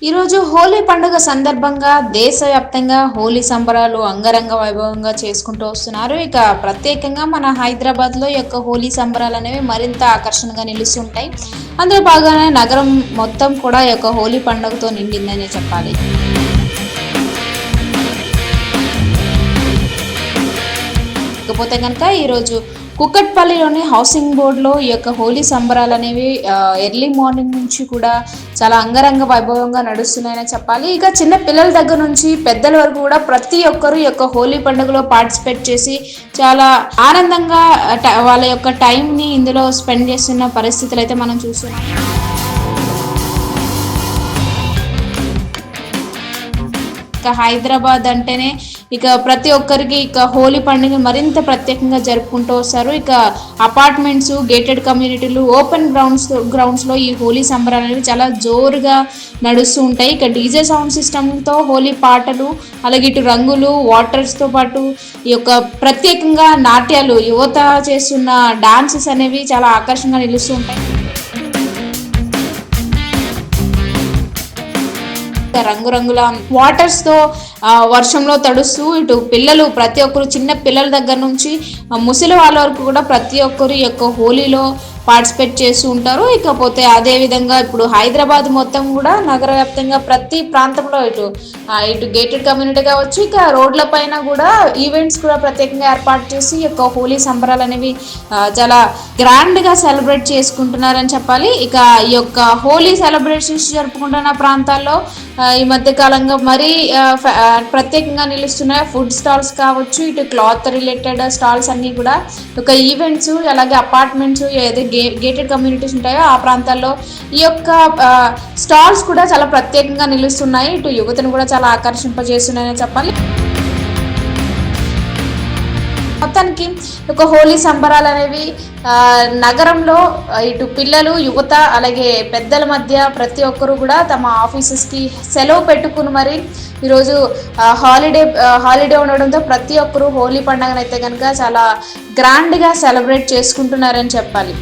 ఈరోజు హోలీ పండుగ సందర్భంగా దేశవ్యాప్తంగా హోలీ సంబరాలు అంగరంగ వైభవంగా చేసుకుంటూ వస్తున్నారు. ఇక ప్రత్యేకంగా మన హైదరాబాద్లో ఈ యొక్క హోలీ సంబరాలు అనేవి మరింత ఆకర్షణగా నిలుస్తుంటాయి. అందులో భాగంగానే నగరం మొత్తం కూడా ఈ యొక్క హోలీ పండుగతో నిండిందనే చెప్పాలి. ఇకపోతే కనుక ఈరోజు కుకట్పల్లిలోని హౌసింగ్ బోర్డులో ఈ యొక్క హోలీ సంబరాలు అనేవి ఎర్లీ మార్నింగ్ నుంచి కూడా చాలా అంగరంగ వైభవంగా నడుస్తున్నాయని చెప్పాలి. ఇక చిన్న పిల్లల దగ్గర నుంచి పెద్దల వరకు కూడా ప్రతి ఒక్కరు ఈ యొక్క హోలీ పండుగలో పార్టిసిపేట్ చేసి చాలా ఆనందంగా వాళ్ళ యొక్క టైంని ఇందులో స్పెండ్ చేస్తున్న పరిస్థితులు అయితే మనం చూస్తున్నాం. ఇక హైదరాబాద్ అంటేనే ఇక ప్రతి ఒక్కరికి ఇక హోలీ పండుగ మరింత ప్రత్యేకంగా జరుపుకుంటూ వస్తారు. ఇక అపార్ట్మెంట్స్, గేటెడ్ కమ్యూనిటీలు, ఓపెన్ గ్రౌండ్స్లో ఈ హోలీ సంబరాలు అనేవి చాలా జోరుగా నడుస్తూ ఉంటాయి. ఇక డీజే సౌండ్ సిస్టమ్తో హోలీ పాటలు, అలాగే ఇటు రంగులు, వాటర్స్తో పాటు ఈ యొక్క ప్రత్యేకంగా నాట్యాలు, యువత చేస్తున్న డాన్సెస్ అనేవి చాలా ఆకర్షణగా నిలుస్తూ ఉంటాయి. రంగురంగుల వాటర్స్ తో వర్షంలో తడుస్తూ ఇటు పిల్లలు ప్రతి ఒక్కరు, చిన్న పిల్లల దగ్గర నుంచి ముసలి వాళ్ళ వరకు కూడా ప్రతి ఒక్కరు ఈ యొక్క హోలీలో పార్టిసిపేట్ చేస్తూ ఉంటారు. ఇకపోతే అదే విధంగా ఇప్పుడు హైదరాబాద్ మొత్తం కూడా నగర వ్యాప్తంగా ప్రతి ప్రాంతంలో ఇటు గేటెడ్ కమ్యూనిటీ కావచ్చు, ఇక రోడ్ల పైన కూడా ఈవెంట్స్ కూడా ప్రత్యేకంగా ఏర్పాటు చేసి ఈ యొక్క హోలీ సంబరాలు అనేవి చాలా గ్రాండ్ గా సెలబ్రేట్ చేసుకుంటున్నారని చెప్పాలి. ఇక ఈ యొక్క హోలీ సెలబ్రేషన్స్ జరుపుకుంటున్న ప్రాంతాల్లో ఈ మధ్య కాలంగా మరీ ప్రత్యేకంగా నిలుస్తున్నాయి. ఫుడ్ స్టాల్స్ కావచ్చు, ఇటు క్లాత్ రిలేటెడ్ స్టాల్స్ అన్ని కూడా ఒక ఈవెంట్స్, అలాగే అపార్ట్మెంట్స్, ఏదైతే గేటెడ్ కమ్యూనిటీస్ ఉంటాయో ఆ ప్రాంతాల్లో ఈ యొక్క స్టాల్స్ కూడా చాలా ప్రత్యేకంగా నిలుస్తున్నాయి. ఇటు యువతను కూడా చాలా ఆకర్షింపజేస్తున్నాయని చెప్పాలి. మొత్తానికి ఒక హోలీ సంబరాలు అనేవి నగరంలో ఇటు పిల్లలు, యువత, అలాగే పెద్దల మధ్య ప్రతి ఒక్కరు కూడా తమ ఆఫీసెస్కి సెలవు పెట్టుకుని మరి ఈరోజు హాలిడే ఉండడంతో ప్రతి ఒక్కరు హోలీ పండుగనైతే కనుక చాలా గ్రాండ్గా సెలబ్రేట్ చేసుకుంటున్నారని చెప్పాలి.